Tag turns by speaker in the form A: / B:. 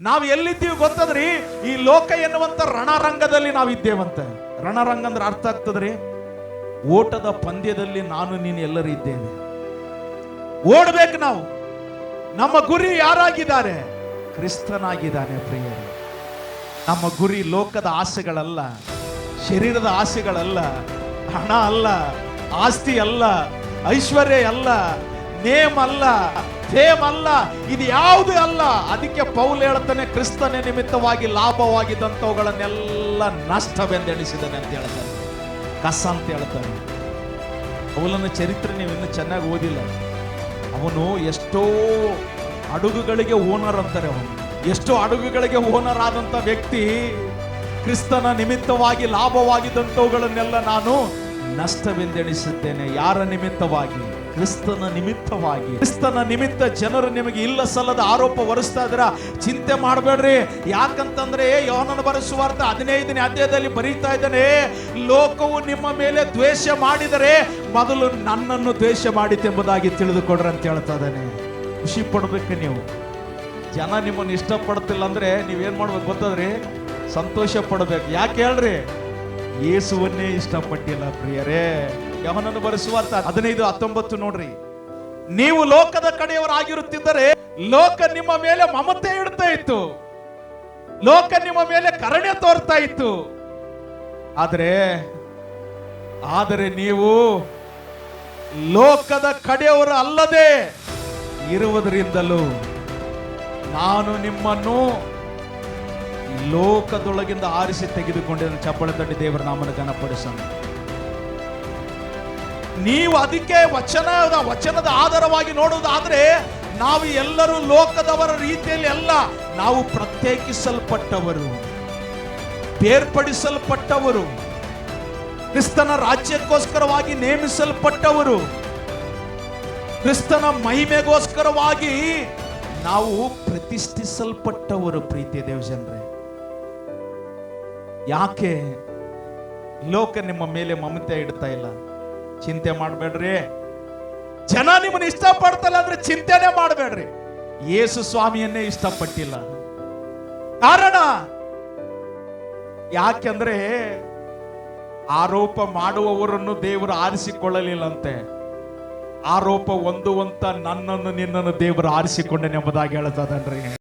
A: ನಾವು ಎಲ್ಲಿದ್ದೀವಿ ಗೊತ್ತದ್ರಿ? ಈ ಲೋಕ ಎನ್ನುವಂತ ರಣರಂಗದಲ್ಲಿ ನಾವಿದ್ದೇವಂತೆ. ರಣರಂಗ ಅಂದ್ರೆ ಅರ್ಥ ಆಗ್ತದ್ರಿ, ಓಟದ ಪಂದ್ಯದಲ್ಲಿ ನಾನು ನೀನು ಎಲ್ಲರೂ ಇದ್ದೇವೆ. ಓಡ್ಬೇಕು ನಾವು. ನಮ್ಮ ಗುರಿ ಯಾರಾಗಿದ್ದಾರೆ? ಕ್ರಿಸ್ತನಾಗಿದ್ದಾನೆ ಪ್ರಿಯರೇ. ನಮ್ಮ ಗುರಿ ಲೋಕದ ಆಸೆಗಳಲ್ಲ, ಶರೀರದ ಆಸೆಗಳಲ್ಲ, ಹಣ ಅಲ್ಲ, ಆಸ್ತಿ ಅಲ್ಲ, ಐಶ್ವರ್ಯ ಅಲ್ಲ, ನೇಮ್ ಅಲ್ಲ, ಫೇಮ್ ಅಲ್ಲ, ಇದು ಯಾವುದು ಅಲ್ಲ. ಅದಕ್ಕೆ ಪೌಲ್ ಹೇಳ್ತಾನೆ, ಕ್ರಿಸ್ತನ ನಿಮಿತ್ತವಾಗಿ ಲಾಭವಾಗಿದ್ದಂಥವುಗಳನ್ನೆಲ್ಲ ನಷ್ಟವೆಂದೆಣಿಸಿದ್ದಾನೆ ಅಂತ ಹೇಳ್ತಾನೆ, ಕಸ ಅಂತ ಹೇಳ್ತಾನೆ. ಪೌಲನ ಚರಿತ್ರೆ ನೀವು ಇನ್ನೂ ಚೆನ್ನಾಗಿ ಓದಿಲ್ಲ. ಅವನು ಎಷ್ಟೋ ಹಡಗುಗಳಿಗೆ ಓನರ್ ಅಂತಾರೆ. ಅವನು ಎಷ್ಟೋ ಹಡಗುಗಳಿಗೆ ಓನರ್ ಆದಂತ ವ್ಯಕ್ತಿ ಕ್ರಿಸ್ತನ ನಿಮಿತ್ತವಾಗಿ ಲಾಭವಾಗಿದ್ದಂಥವುಗಳನ್ನೆಲ್ಲ ನಾನು ನಷ್ಟವೆಂದೆಣಿಸುತ್ತೇನೆ. ಯಾರ ನಿಮಿತ್ತವಾಗಿ? ಕ್ರಿಸ್ತನ ನಿಮಿತ್ತವಾಗಿ. ಕ್ರಿಸ್ತನ ನಿಮಿತ್ತ ಜನರು ನಿಮಗೆ ಇಲ್ಲ ಸಲ್ಲದ ಆರೋಪ ಹೊರಿಸ್ತಾ ಇದ್ರ, ಚಿಂತೆ ಮಾಡಬೇಡ್ರಿ. ಯಾಕಂತಂದ್ರೆ ಯೋಹನನ ಬರೆದ ಸುವಾರ್ತೆ 15ನೇ ಅಧ್ಯಾಯದಲ್ಲಿ ಬರೀತಾ ಇದ್ದಾನೆ, ಲೋಕವು ನಿಮ್ಮ ಮೇಲೆ ದ್ವೇಷ ಮಾಡಿದರೆ ಮೊದಲು ನನ್ನನ್ನು ದ್ವೇಷ ಮಾಡಿತೆಂಬುದಾಗಿ ತಿಳಿದುಕೊಡ್ರಿ ಅಂತ ಹೇಳ್ತಾ ಇದ್ದಾನೆ. ಖುಷಿ ಪಡ್ಬೇಕು ನೀವು. ಜನ ನಿಮ್ಮನ್ನು ಇಷ್ಟಪಡ್ತಿಲ್ಲ ಅಂದ್ರೆ ನೀವೇನ್ ಮಾಡ್ಬೇಕು ಗೊತ್ತದ್ರಿ? ಸಂತೋಷ ಪಡ್ಬೇಕು. ಯಾಕೆ ಹೇಳ್ರಿ? ಯೇಸುವನ್ನೇ ಇಷ್ಟಪಟ್ಟಿಲ್ಲ ಪ್ರಿಯರೇ. ಯೋಹನನ ಬರೆದ ಸುವಾರ್ತೆ 15:19 ನೋಡ್ರಿ. ನೀವು ಲೋಕದ ಕಡೆಯವರಾಗಿರುತ್ತಿದ್ದರೆ ಲೋಕ ನಿಮ್ಮ ಮೇಲೆ ಮಮತೆ ಇಡ್ತಾ ಇತ್ತು, ಲೋಕ ನಿಮ್ಮ ಮೇಲೆ ಕರುಣೆ ತೋರ್ತಾ ಇತ್ತು. ಆದರೆ ನೀವು ಲೋಕದ ಕಡೆಯವರು ಅಲ್ಲದೆ ಇರುವುದರಿಂದಲೂ ನಾನು ನಿಮ್ಮನ್ನು ಲೋಕದೊಳಗಿಂದ ಆರಿಸಿ ತೆಗೆದುಕೊಂಡಿದ್ದ. ಚಪ್ಪಳೆ ತಟ್ಟಿ ದೇವರ ನಾಮನ ಘನಪಡಿಸೋಣ. ನೀವು ಅದಕ್ಕೆ ವಚನದ ಆಧಾರವಾಗಿ ನೋಡುವುದಾದ್ರೆ ನಾವು ಎಲ್ಲರೂ ಲೋಕದವರ ರೀತಿಯಲ್ಲಿ ಅಲ್ಲ. ನಾವು ಪ್ರತ್ಯೇಕಿಸಲ್ಪಟ್ಟವರು, ಬೇರ್ಪಡಿಸಲ್ಪಟ್ಟವರು, ಕ್ರಿಸ್ತನ ರಾಜ್ಯಕ್ಕೋಸ್ಕರವಾಗಿ ನೇಮಿಸಲ್ಪಟ್ಟವರು, ಕ್ರಿಸ್ತನ ಮಹಿಮೆಗೋಸ್ಕರವಾಗಿ ನಾವು ಪ್ರತಿಷ್ಠಿಸಲ್ಪಟ್ಟವರು. ಪ್ರೀತಿಯ ದೇವಜನರೇ, ಯಾಕೆ ಲೋಕ ನಿಮ್ಮ ಮೇಲೆ ಮಮತೆ ಇಡ್ತಾ ಇಲ್ಲ? ಚಿಂತೆ ಮಾಡಬೇಡ್ರಿ. ಜನ ನಿಮ್ಮನ್ನು ಇಷ್ಟಪಡ್ತಲ್ಲ ಅಂದ್ರೆ ಚಿಂತೆನೆ ಮಾಡಬೇಡ್ರಿ. ಯೇಸು ಸ್ವಾಮಿಯನ್ನೇ ಇಷ್ಟಪಟ್ಟಿಲ್ಲ. ಕಾರಣ ಯಾಕೆಂದ್ರೆ ಆರೋಪ ಮಾಡುವವರನ್ನು ದೇವರು ಆರಿಸಿಕೊಳ್ಳಲಿಲ್ಲಂತೆ. ಆರೋಪ ಹೊಂದುವಂತ ನನ್ನನ್ನು ನಿನ್ನನ್ನು ದೇವರು ಆರಿಸಿಕೊಂಡನೆಂಬುದಾಗಿ ಹೇಳ್ತದನ್ರಿ.